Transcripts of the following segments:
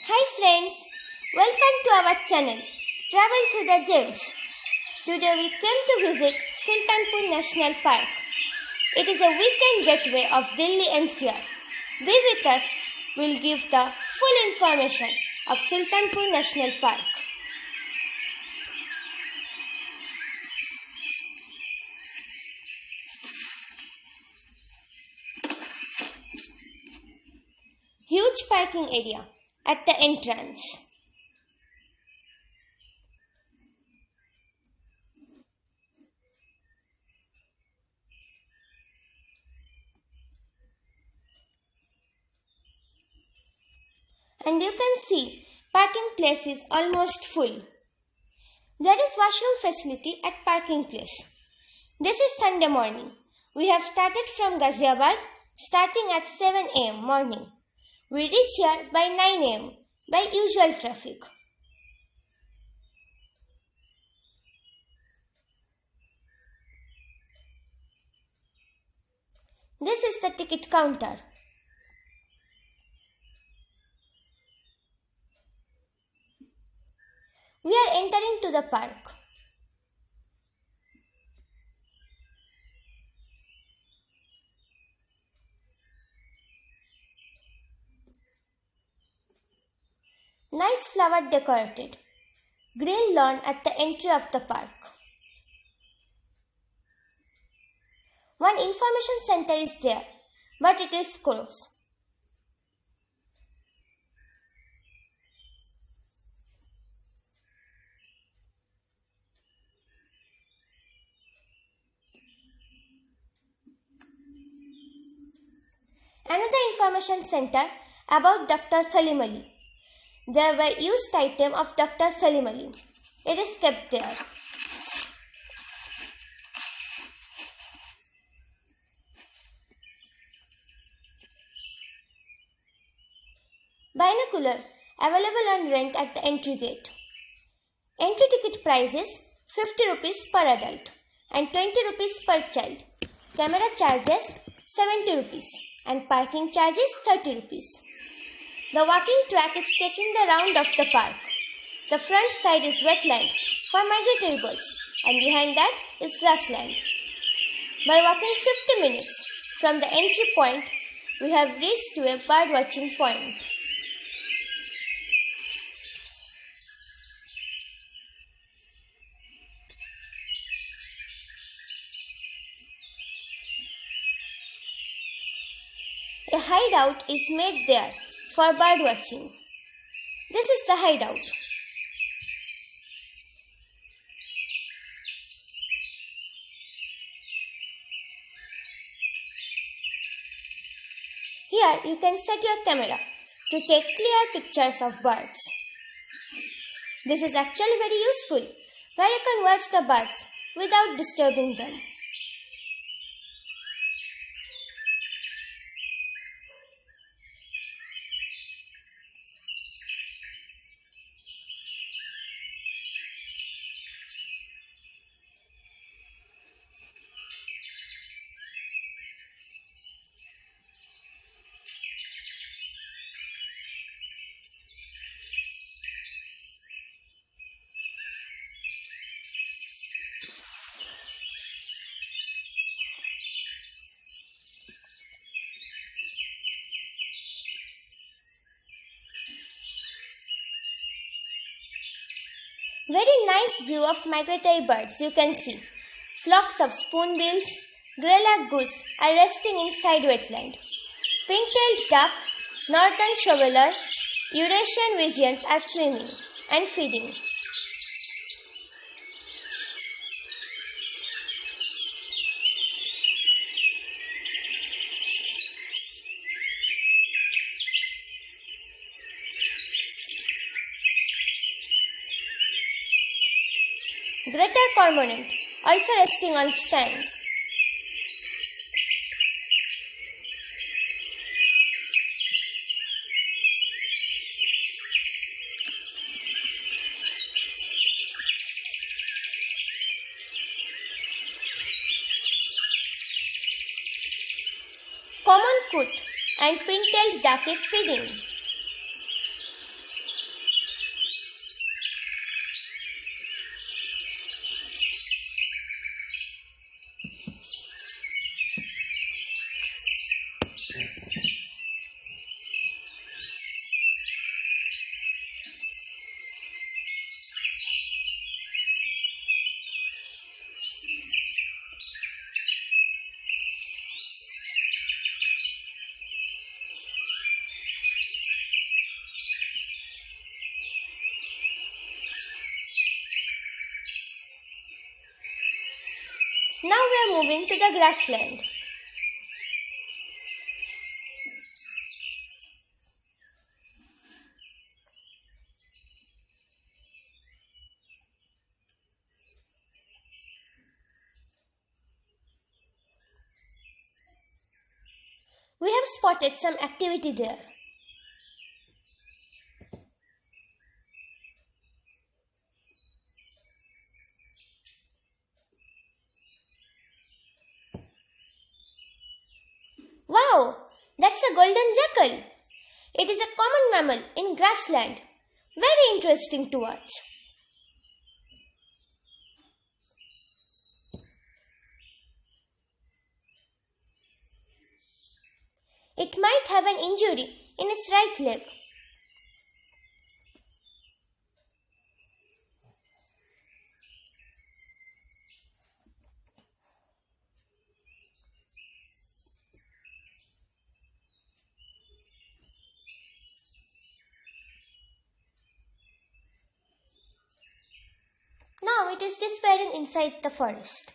Hi friends, welcome to our channel Travel Through the Gems. Today we came to visit Sultanpur National Park. It is a weekend getaway of Delhi NCR. Be with us, we'll give the full information of Sultanpur National Park. Huge parking area at the entrance. And you can see parking place is almost full. There is washroom facility at parking place. This is Sunday morning. We have started from Ghaziabad starting at 7 am morning. We reach here by 9 am by usual traffic. This is the ticket counter. We are entering to the park. Nice flower decorated. Green lawn at the entry of the park. One information center is there, but it is closed. Another information center about Dr Selim Ali. There were used item of Dr Selim Ali. It is kept there. Binocular available on rent at the entry gate. Entry ticket price is 50 rupees per adult and 20 rupees per child. Camera charges 70 rupees and parking charges 30 rupees. The walking track is taking the round of the park. The front side is wetland for migratory birds and behind that is grassland. By walking 50 minutes from the entry point, we have reached to a bird watching point. A hideout is made there for bird watching. This is the hideout. Here you can set your camera to take clear pictures of birds. This is actually very useful, where you can watch the birds without disturbing them. Very nice view of migratory birds you can see. Flocks of spoonbills, grey-lag goose are resting inside wetland. Pink-tailed duck, northern shoveler, Eurasian pigeons are swimming and feeding. Greater cormorant also resting on stand. Common coot and pin-tailed duck is feeding. moving to the grassland. We have spotted some activity there. Wow, that's a golden jackal. It is a common mammal in grassland. Very interesting to watch. It might have an injury in its right leg. Now it is despairing inside the forest.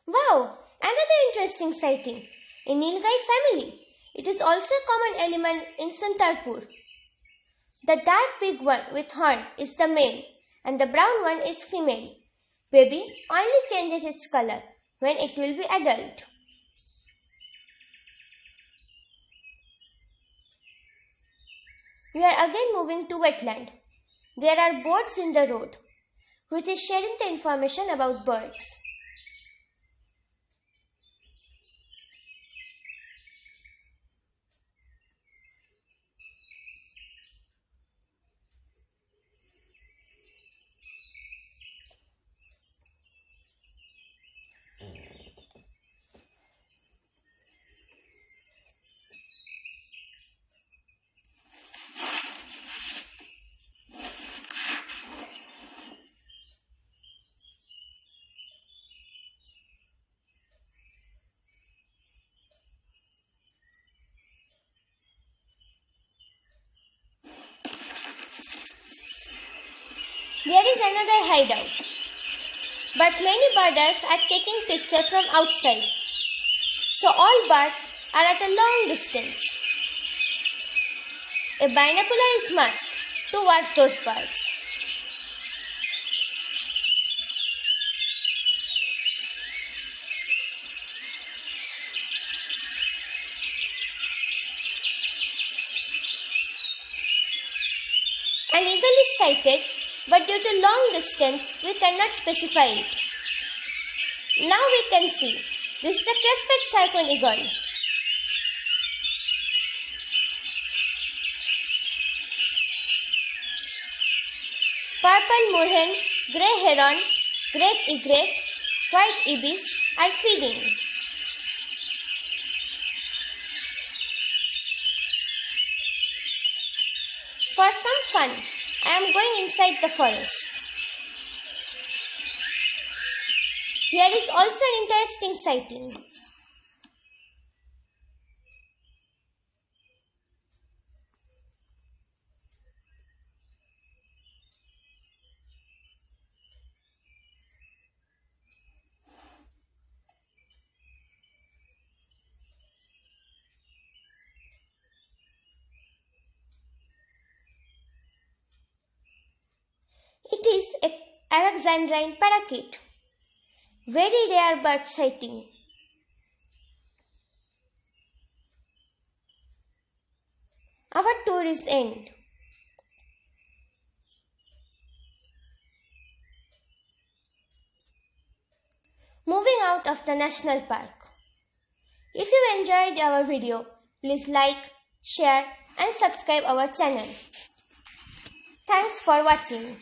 Wow! Another interesting sighting. A nilgai family. It is also a common element in Sultanpur. The dark big one with horn is the male and the brown one is female. Baby only changes its color when it will be adult. We are again moving to wetland. There are boards in the road, which is sharing the information about birds. There is another hideout, but many birders are taking pictures from outside, so all birds are at a long distance. A binocular is must to watch those birds. An eagle is sighted, but due to long distance, we cannot specify it. Now we can see, this is a crested serpent eagle. Purple moorhen, grey heron, great egret, white ibis are feeding. For some fun, I am going inside the forest. Here is also an interesting sighting. It is an Alexandrine parakeet. Very rare bird sighting. Our tour is end. Moving out of the national park. If you enjoyed our video, please like, share and subscribe our channel. Thanks for watching.